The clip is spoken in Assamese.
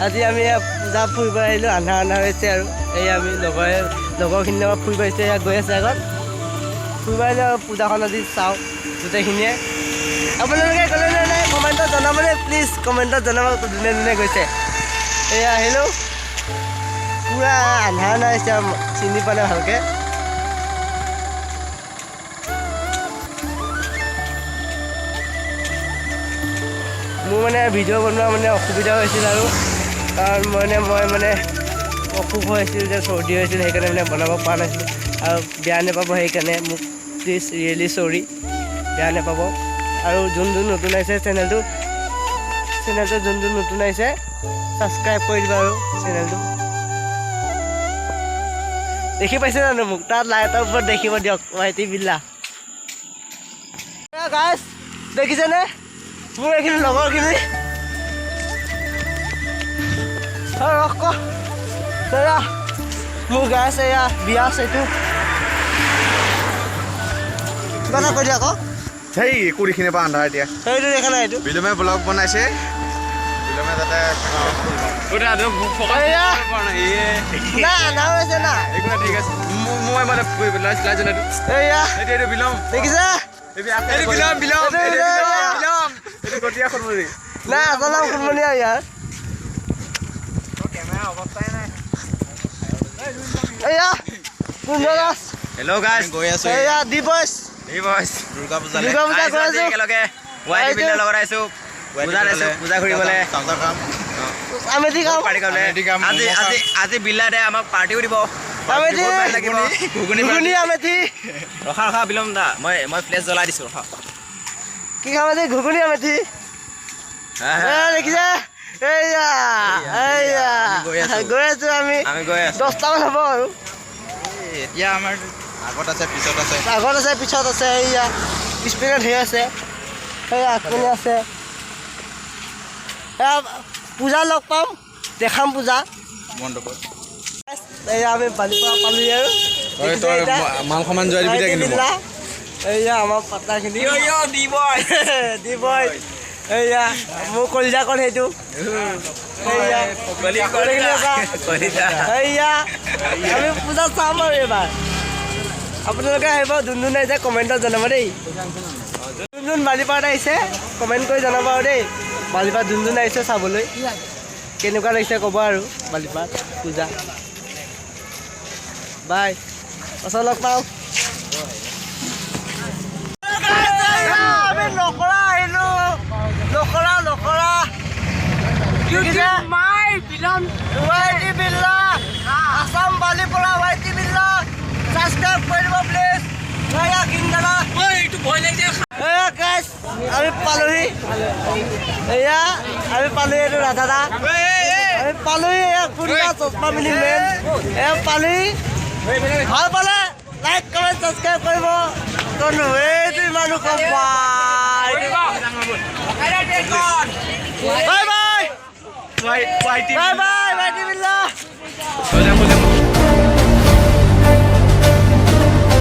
আজি আমি পূজা ফুৰিব আহিলোঁ আন্ধাৰ আন্ধাৰ হৈছে আৰু এই আমি লগৰখিনিৰ লগত ফুৰিব আহিছোঁ ইয়াত গৈ আছে আগত ফুৰিব আহিলে আৰু পূজাখন আজি চাওঁ গোটেইখিনিয়ে আপোনালোকে গ'লে নে নাই কমেণ্টত জনাবনে প্লিজ কমেণ্টত জনাব যোনে যোনে গৈছে এয়া আহিলোঁ পূৰা আন্ধাৰ আন্ধাৰ হৈছে চিনি পোৱা নাই ভালকৈ মোৰ মানে ভিডিঅ' বনোৱা মানে অসুবিধা হৈছিল আৰু কাৰণ মই মানে অসুখ হৈ আছিল যে চৰ্দি হৈছিল সেইকাৰণে মানে বনাব পৰা নাছিলোঁ আৰু বেয়া নাপাব সেইকাৰণে মোক প্লিজ ৰিয়েলি চৰি বেয়া নাপাব আৰু যোন নতুন আহিছে চেনেলটো যোন নতুন আহিছে ছাবস্ক্ৰাইব কৰি দিব আৰু চেনেলটো দেখি পাইছে জানো মোক তাত লাইটৰ ওপৰত দেখিব দিয়ক ৱাইটি বিল্লা গাইছ দেখিছেনে মোৰ এইখিনি লগৰখিনি ৰখ এয়া মোৰ গাইছ এয়া বিয়া আছে এইটো কিবা এটা কৈ দিয়া আকৌ সেই কুৰিখিনিৰ পৰা আন্ধাৰ এতিয়া সেইটো দেখা নাই এইটো বিলমে ব্লগ বনাইছে বিলমে তাতে না আন্ধাৰ হৈছে না ঠিক আছে মই মানে এয়া এইটো বিলম দেখিছা বিলম না আচলাম কোনমনি আৰু ইয়াৰ এয়া কুঞ্জদাস হেল্ল' গাইছ গৈ আছো এয়া দি বয়স দুৰ্গা পূজা গৈ আছো একেলগে ৱাইটি বিল্লাৰ লগত আহিছো পূজা কৰিবলৈ আমেথি খাম আজি বিল্লাৰে আমাক পাৰ্টিও দিব আমেথি ঘুগুনি আমেথি ৰখা বিলম দা মই ফ্লেছ জ্বলাই দিছো ৰখা কি খাম আজি ঘুগুনি আমেথি দেখিছে এয়া গৈ আছো আমি 10টামান হ'ব আৰু এতিয়া আমাৰ আগত আছে পিছত আছে এয়া পিছপিনে ধেৰ আছে সেই আগপিনে আছে এয়া পূজা লগ পাম দেখাম পূজা মণ্ডপত এয়া আমি বালিপাৰা পালোহি আৰু মাল সমান যোৱাই দিবি এয়া আমাৰ পাৰ্টনাৰখিনি দিবই এয়া মোৰ কলিজাকণ সেইটো এয়া আমি পূজা চাম আৰু এইবাৰ আপোনালোকে আহিব যোন আহিছে কমেণ্টত জনাব দেই যোন বালিপাৰাত আহিছে কমেণ্ট কৰি জনাব আৰু দেই বালিপাৰাত যোন আহিছে চাবলৈ কেনেকুৱা লাগিছে ক'ব আৰু বালিপাৰাত পূজা বাই পাছত লগ পাওঁ আমি লখৰা আহিলোঁ লখৰা ৱাইটি বিল্লা আসাম বালিপাৰা ৱাইটি বিল্লা ছাবস্ক্ৰাইব কৰি দিব প্লিজ আমি পালোহি এয়া আমি পালোহি এইটো ৰাধাদা আমি পালোহি এয়া কুৰিয়া চশমা পিন্ধি মেইন এয়া পালোহি ভাল পালে লাইক কমেণ্ট ছাবস্ক্ৰাইব কৰিব কোনো এইটো ইমানো কম বাই বাই ৱাইটি বিল্লা